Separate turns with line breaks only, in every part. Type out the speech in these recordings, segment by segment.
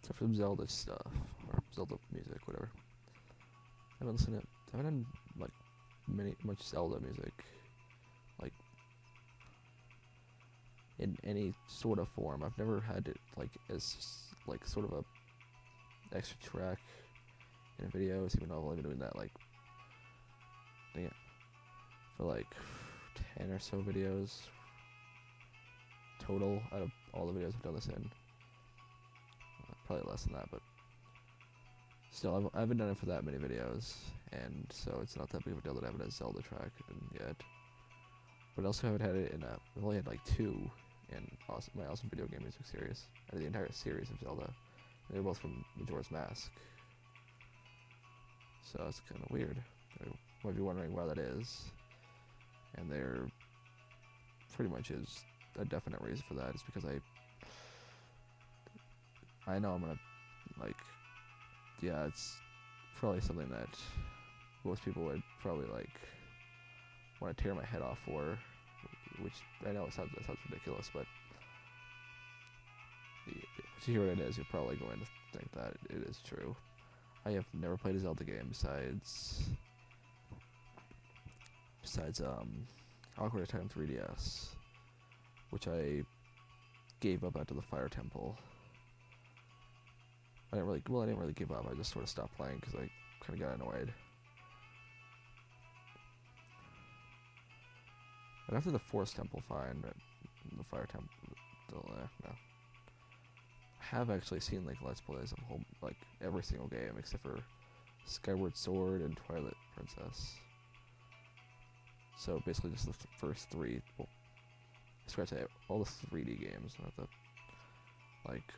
except for some Zelda stuff or Zelda music, whatever. I haven't done like much Zelda music, like in any sort of form. I've never had it like as like sort of a extra track in a video, even though I've only been doing that like dang it, for like 10 or so videos total out of all the videos I've done this in. Probably less than that, but still, I haven't done it for that many videos, and so it's not that big of a deal that I haven't had a Zelda track yet. But I also haven't had it in I've only had like 2 in my awesome video game music series, out of the entire series of Zelda. And they're both from Majora's Mask. So it's kind of weird. You might be wondering why that is. And there pretty much is a definite reason for that. It's because I know I'm gonna, like, yeah, it's probably something that most people would probably, like, want to tear my head off for, which I know that sounds ridiculous, but if you hear what it is, you're probably going to think that it is true. I have never played a Zelda game besides Ocarina of Time 3DS, which I gave up after the Fire Temple. I didn't really give up. I just sort of stopped playing because I kind of got annoyed. And after the Forest Temple, fine, but the Fire Temple, no. I have actually seen like Let's Plays of like every single game except for Skyward Sword and Twilight Princess. So basically just the first 3. Well, scratch that, all the 3D games, not the like.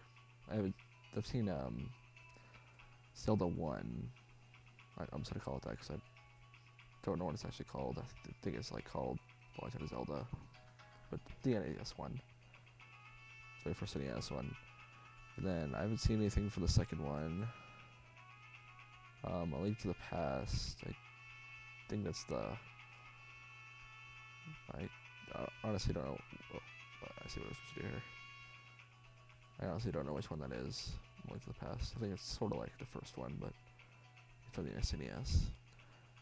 I've seen Zelda 1. I'm just gonna call it that because I don't know what it's actually called. I think it's like called Legend of Zelda, but the NES one, very first NES one. And then I haven't seen anything for the second one. A Link to the Past. I think that's the. I honestly don't know. Well, I see what I'm supposed to do here. I honestly don't know which one that is. Link to the Past. I think it's sort of like the first one, but it's on the SNES.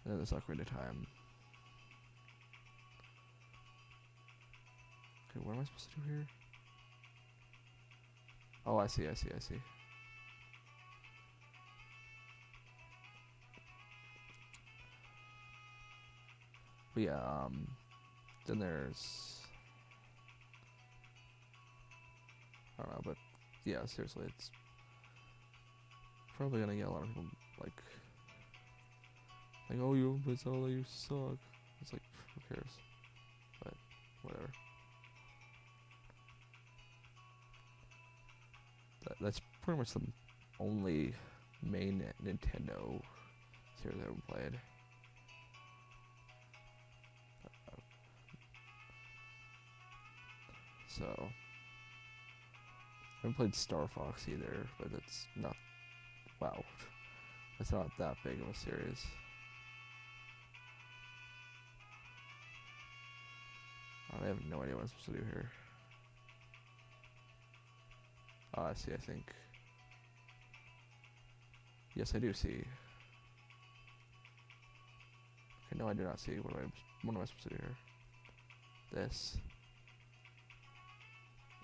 And then there's Ocarina of Time. Okay, what am I supposed to do here? Oh, I see. But yeah, then there's, I don't know, but yeah, seriously, it's probably gonna get a lot of people like, oh, you play Zelda, you suck. It's like, who cares? But whatever. That's pretty much the only main Nintendo series I haven't played. So, I haven't played Star Fox either, but it's not, wow, it's not that big of a series. I have no idea what I'm supposed to do here. Oh, I see, I think. Yes, I do see. Okay, no, I do not see. What am I supposed to do here? This.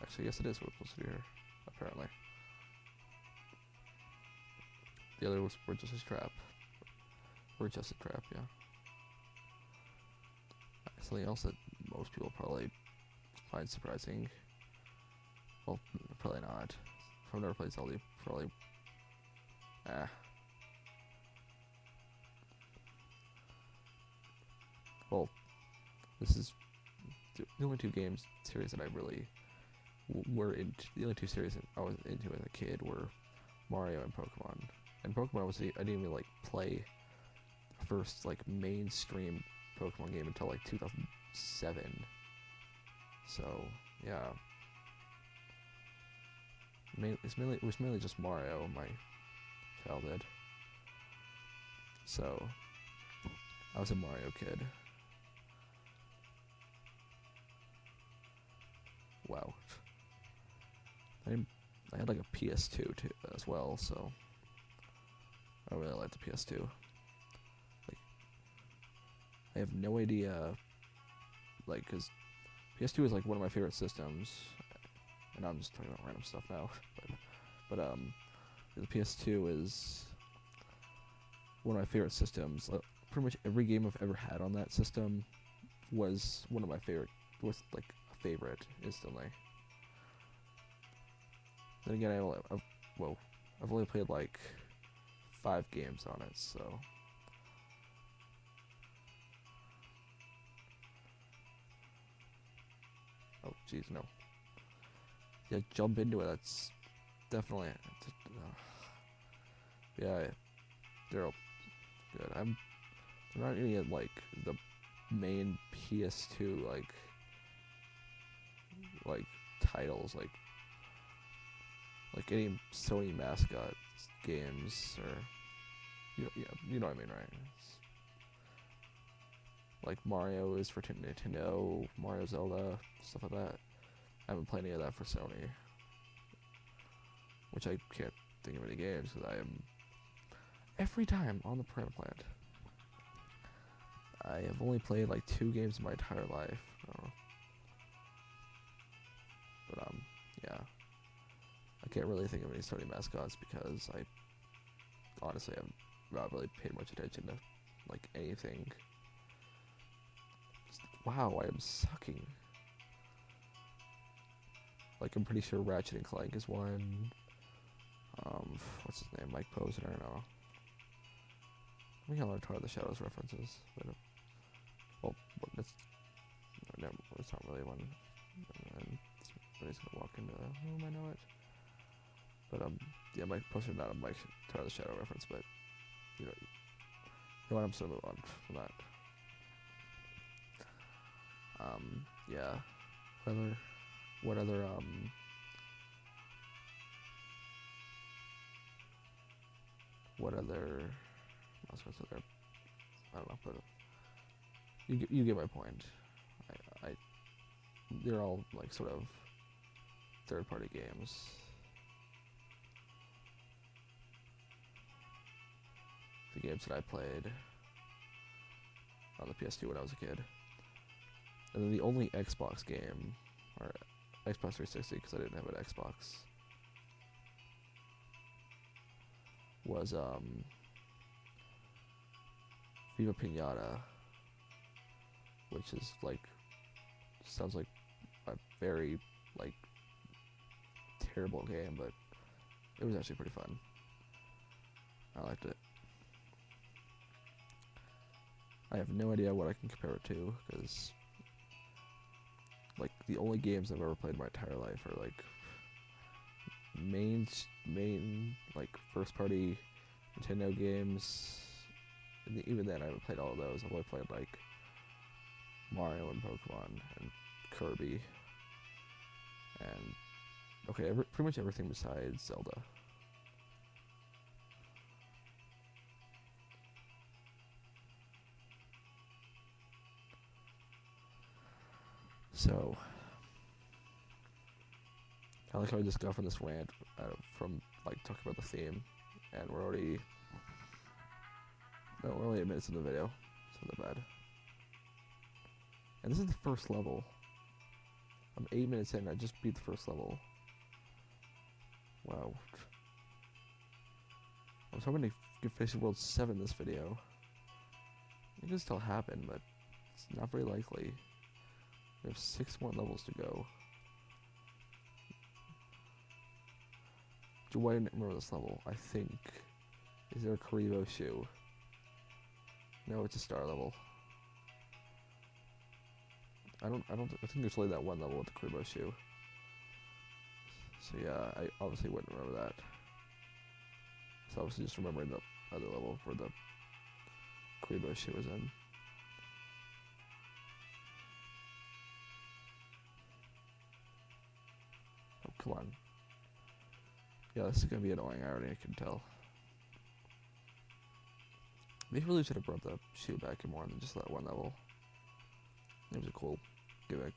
Actually, yes, it is what I'm supposed to do here, apparently. The other was We're Just a Trap. We're Just a Trap, yeah. Something else that most people probably find surprising. Well, probably not. If I've never played Zelda, probably. Well, this is the only 2 games series that I really were into. The only 2 series that I was into as a kid were Mario and Pokemon. And Pokemon I didn't even like play the first like mainstream Pokemon game until like 2007. So yeah, it was mainly just Mario in my childhood. So I was a Mario kid. Wow. I had like a PS2 too as well, so I really like the PS2. Like, I have no idea, like, cause PS2 is like one of my favorite systems, and I'm just talking about random stuff now. but the PS2 is one of my favorite systems. Pretty much every game I've ever had on that system was one of my favorite. Was like a favorite instantly. Then again, I've only played like 5 games on it, so. Oh, jeez, no. Yeah, jump into it. That's definitely. Yeah, they're all good. I'm not really at like the main PS2 like titles like any Sony mascot games or you know what I mean, right? Like Mario is for Nintendo, Mario, Zelda, stuff like that. I haven't played any of that for Sony, which I can't think of any games because I am every time on the Piranha Plant. I have only played like 2 games in my entire life. But yeah, I can't really think of any Sony mascots because I honestly have not really paid much attention to like anything. Wow, I am sucking. Like, I'm pretty sure Ratchet and Clank is one. What's his name? Mike Posner, no. We can learn Tower of the Shadows references. Well, it's not really one. And somebody's gonna walk into the room, I know it. But, yeah, Mike Posner, not a Mike Tower of the Shadow reference, but, you know what, I'm just gonna move on from that. Yeah. What other, I was gonna say there, I don't know, but you get my point. They're all like sort of third-party games. The games that I played on the PS2 when I was a kid, and then the only Xbox game, or Xbox 360, because I didn't have an Xbox, was Viva Pinata, which is like sounds like a very like terrible game, but it was actually pretty fun. I liked it. I have no idea what I can compare it to, because like the only games I've ever played in my entire life are like main like first party Nintendo games. And even then, I haven't played all of those. I've only played like Mario and Pokemon and Kirby and pretty much everything besides Zelda. So, I like how I just got from this rant from like talking about the theme, and we're only 8 minutes in the video. It's not that bad. And this is the first level. I'm 8 minutes in. I just beat the first level. Wow. I was hoping to get Fantasy World 7 this video. It could still happen, but it's not very likely. We have 6 more levels to go. Do I remember this level? I think. Is there a Karibo shoe? No, it's a star level. I think there's only that one level with the Karibo shoe. So yeah, I obviously wouldn't remember that. So obviously just remembering the other level where the Karibo shoe was in. Oh, come on. Yeah, this is gonna be annoying, I already can tell. They really should have brought the shoe back in more than just that one level. It was a cool gimmick.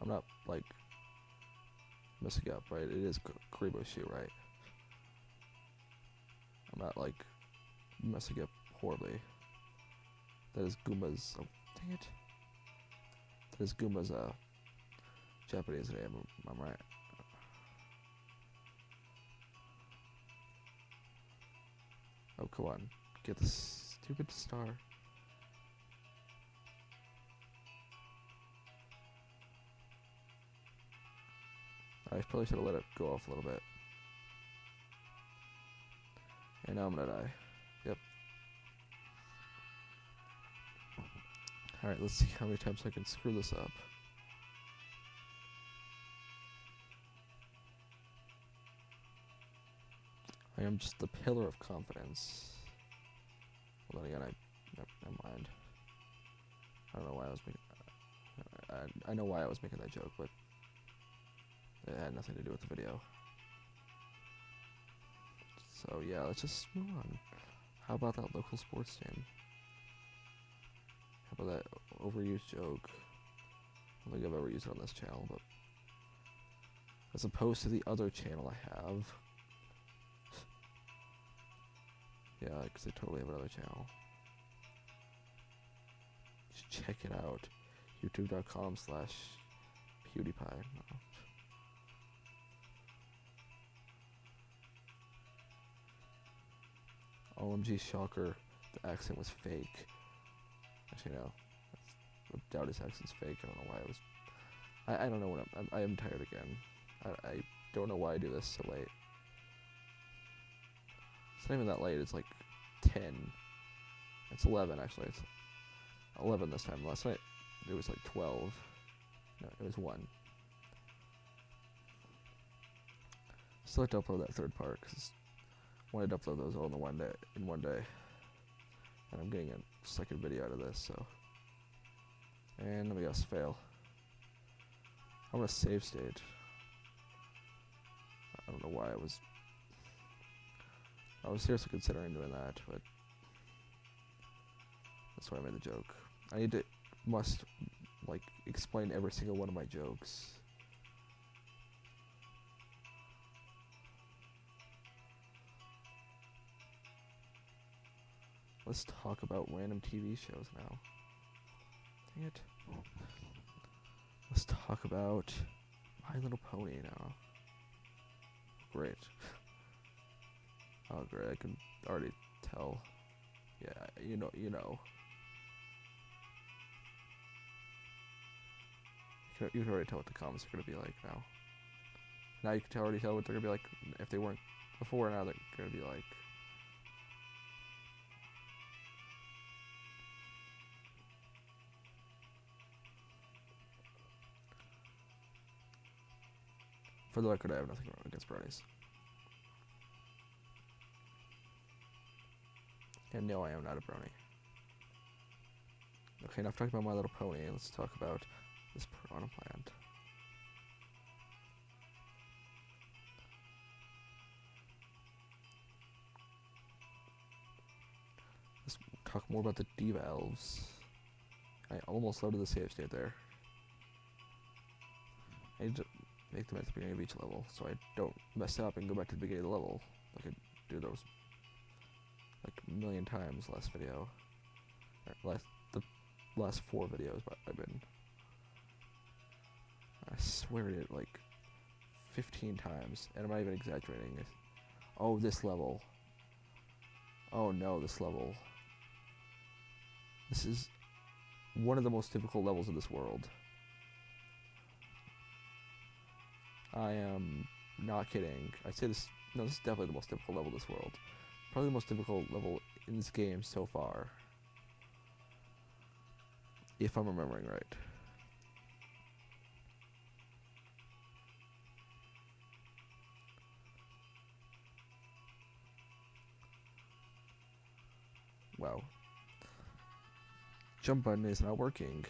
I'm not, like, messing up, right? It is Kuriboshi, right? I'm not, like, messing up horribly. That is Goomba's... Oh, dang it. That is Goomba's, Japanese name. I'm right. Oh, come on. Get this stupid star. I probably should have let it go off a little bit. And now I'm gonna die. Yep. Alright, let's see how many times I can screw this up. I am just the pillar of confidence. Well, then again, never mind. I don't know why I was making... I know why I was making that joke, but it had nothing to do with the video. So yeah, let's just move on. How about that local sports team? How about that overused joke? I don't think I've ever used it on this channel, but as opposed to the other channel I have. Yeah, because I totally have another channel. You should check it out. YouTube.com/PewDiePie. No. OMG, shocker. The accent was fake. Actually, no. I doubt his accent's fake. I don't know why I was... I don't know what I am tired again. I don't know why I do this so late. It's not even that late. It's like 10. It's 11, actually. It's 11 this time. Last night, it was like 12. No, it was 1. Still have to upload that third part, because I wanted to upload those all in one day. And I'm getting a second video out of this, so... And let me guess, fail. I'm gonna save state. I don't know why I was seriously considering doing that, but that's why I made the joke. I must like explain every single one of my jokes. Let's talk about random TV shows now. Dang it. Let's talk about My Little Pony now. Great. Oh, great. I can already tell. Yeah, you know. You can already tell what the comments are going to be like now. Now you can already tell what they're going to be like if they weren't before. Now they're going to be like. For the record, I have nothing against brownies. And no, I am not a brownie. Okay, enough talking about My Little Pony. Let's talk about this piranha plant. Let's talk more about the Diva Elves. I almost loaded the save state there. I need to make them at the beginning of each level so I don't mess up and go back to the beginning of the level like I do those like a million times last video. The last 4 videos I've been. I swear it like 15 times, and I'm not even exaggerating. Oh, this level. Oh no, this level. This is one of the most difficult levels in this world. I am not kidding. I say this, no, this is definitely the most difficult level in this world. Probably the most difficult level in this game so far. If I'm remembering right. Wow. Jump button is not working.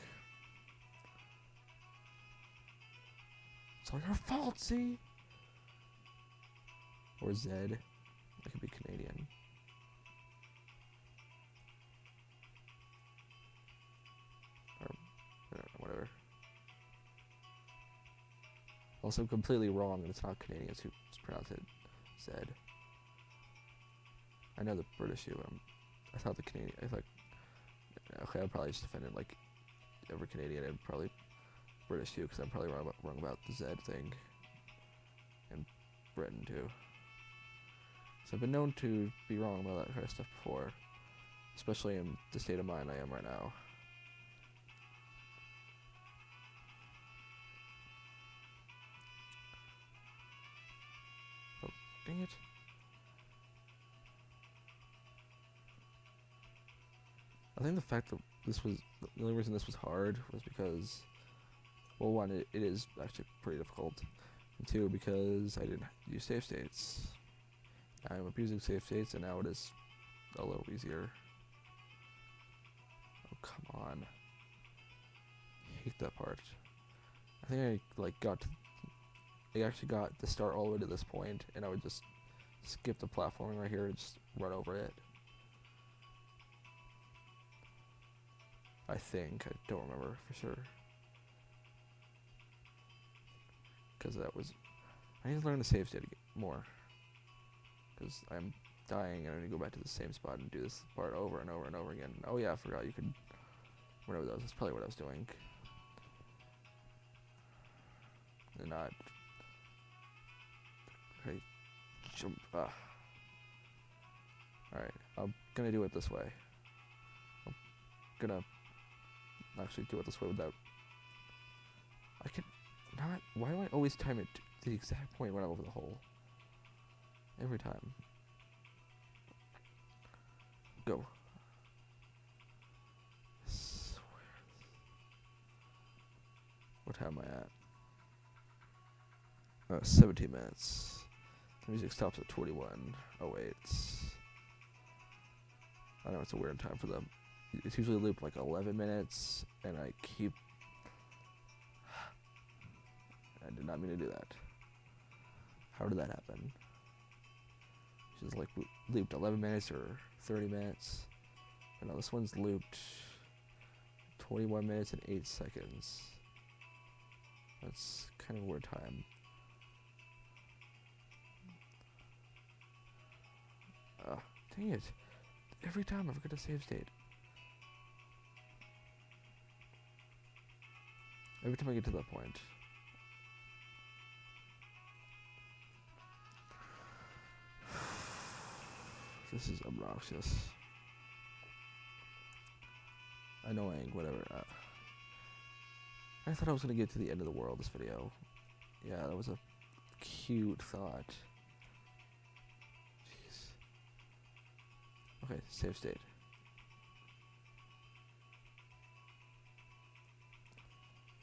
It's all your fault, see? Or Zed. I could be Canadian. Or, whatever. Also completely wrong, and it's not Canadians who pronounce it Zed. I know the British do. I thought the Canadian. I thought. Okay, I'd probably just offended like every Canadian and probably British too, because I'm probably wrong about the Zed thing. And Britain too. So I've been known to be wrong about that kind of stuff before, especially in the state of mind I am right now. Oh, dang it. I think the fact that this was, the only reason this was hard was because, well, one, it is actually pretty difficult, and two, because I didn't use save states. I'm abusing save states, and now it is a little easier. Oh, come on. I hate that part. I think I actually got the start all the way to this point, and I would just skip the platforming right here and just run over it. I think. I don't remember for sure. Because that was... I need to learn the save state more. Because I'm dying and I need to go back to the same spot and do this part over and over and over again. Oh yeah, I forgot you could... Whatever that was. That's probably what I was doing. And not... Okay. Jump. Alright, I'm gonna do it this way. I'm gonna... actually do it this way without... I can not... Why do I always time it to the exact point when I'm over the hole? Every time. Go. What time am I at? 17 minutes. The music stops at 21:08. I know it's a weird time for them. It's usually looped like 11 minutes, and I keep... I did not mean to do that. How did that happen? She's like looped 11 minutes or 30 minutes. But no, this one's looped 21 minutes and 8 seconds. That's kind of a weird time. Dang it. Every time I forget to save state. Every time I get to that point. This is obnoxious. Annoying, whatever. I thought I was going to get to the end of the world this video. Yeah, that was a cute thought. Jeez. Okay, save state.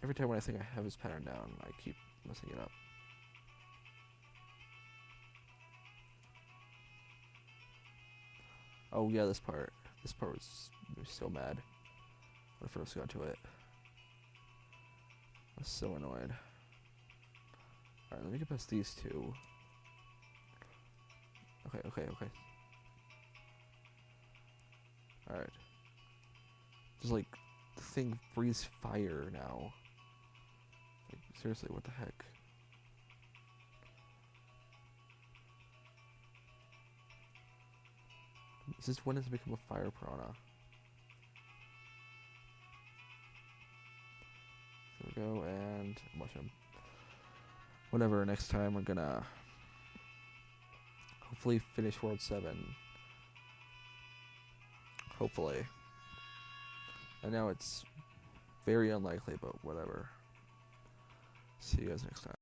Every time when I think I have this pattern down, I keep messing it up. Oh yeah, this part. This part was so mad when I first got to it. I was so annoyed. Alright, let me get past these two. Okay. Alright. Just like, the thing breathes fire now. Like, seriously, what the heck? Is this when it's become a fire piranha? There we go, and watch him. Whatever, next time we're gonna hopefully finish World 7. Hopefully. I know it's very unlikely, but whatever. See you guys next time.